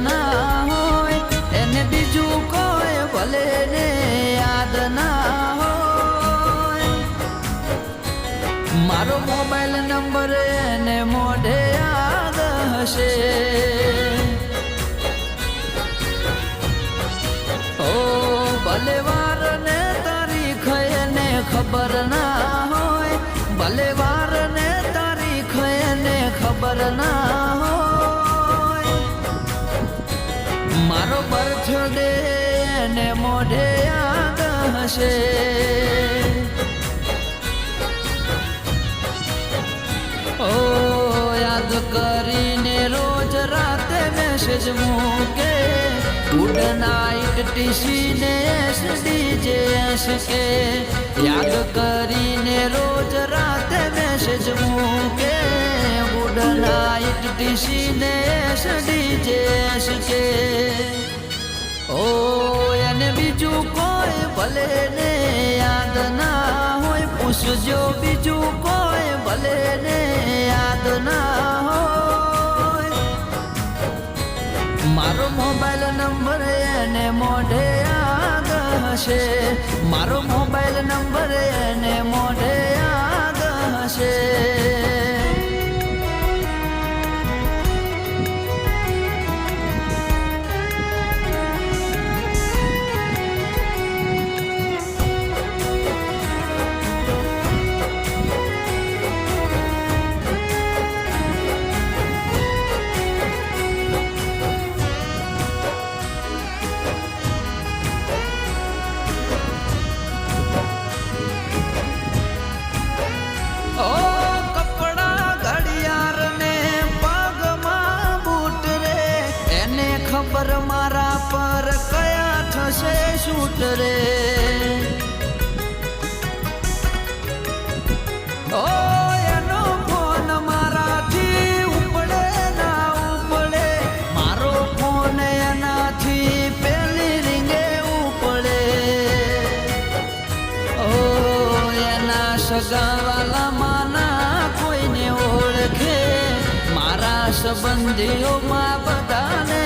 ના હોય એને બીજું કોઈ ભલે ને યાદ ના હોય. મારો મોબાઈલ નંબર એને મોઢે યાદ હશે. ઓ ભલે વાર ને તારીખ એને ખબર ના હોય, ભલે વાર ને તારીખ એને ખબર ના હોય. મારો બર્થડે એને મોઢે યાદ હશે. ઓ યાદ કરીને રોજ રાતે મેસેજ મૂકે, ગુડ નાઇટ ટીસી ને એસડીજે કે. યાદ કરીને રોજ રાતે મેસેજ મૂકે, ગુડ નાઇટ ટીસી ને એસડીજે કે. ઓ એને બીજું કોઈ ભલે ને યાદ ના હોય, પૂછજો બીજું કોઈ ભલે ને યાદ ના હોય. મારો મોબાઈલ નંબર એને મોઢે યાદ હશે. મારો મોબાઈલ નંબર એને મોઢે યાદ હશે. ખબર મારા પર કયા થશે શૂટ રે. ઓ એનો ફોન મારાથી ઉપડે ના ઉપડે, મારો ફોન એનાથી પેલી રીંગે ઉપડે. ઓ એના સગાવાલામાં ના કોઈને ઓળખે, મારા સંબંધીઓમાં બધાને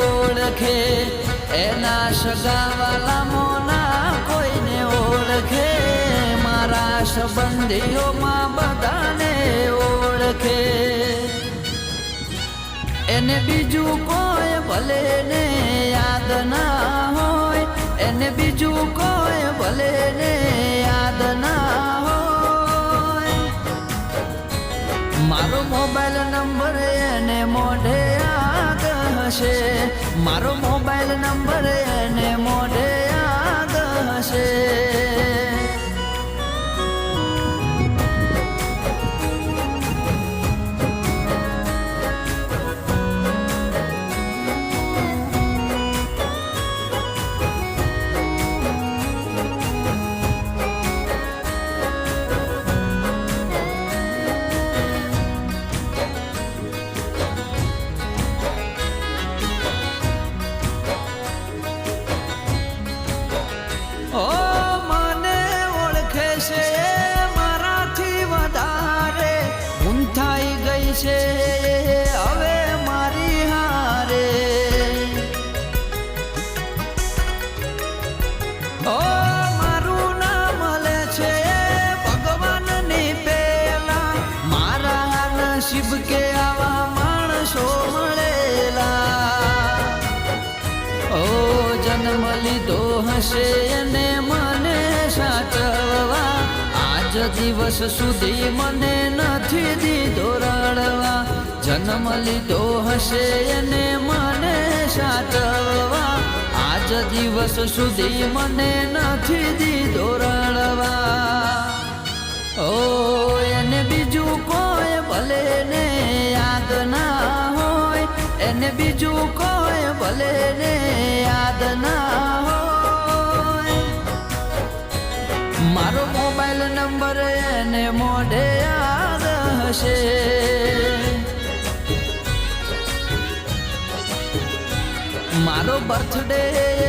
ઓળખે. એના સગાવાલામાં ના કોઈને ઓળખે, મારા સંબંધીઓમાં બધાને ઓળખે. એને બીજું કોઈ ભલે ને યાદ ના હોય, એને બીજું કોઈ ભલે ને યાદ ના હોય. મારો મોબાઈલ નંબર એને મોઢે યાદ હશે. મારો મોબાઈલ નંબર એને મોઢે યાદ હશે. ઓ મને ઓળખે છે મારાથી વધારે, હું થઈ ગઈ છે હવે મારી હારે. ઓ મારું નામ લે છે ભગવાનની પેલા, મારા નસીબ કે આવા માણસો મળેલા. ઓ જન્મ લીધો હશે એને મને સાચવવા, આજ દિવસ સુધી મને નથી દીધો રડવા. જન્મ લીધો હશે એને મને સાચવવા, આજ દિવસ સુધી મને નથી દીધો રડવા. ઓ એને બીજું કોઈ ભલે ને યાદ ના હોય, એને બીજું કોઈ ભલે ને યાદ ના હોય. મારો મોબાઈલ નંબર એને મોઢે યાદ હશે. મારો બર્થડે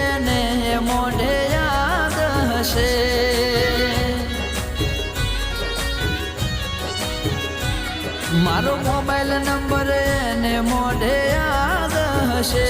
એને મોઢે યાદ હશે. મારો મોબાઈલ નંબર એને મોઢે યાદ હશે.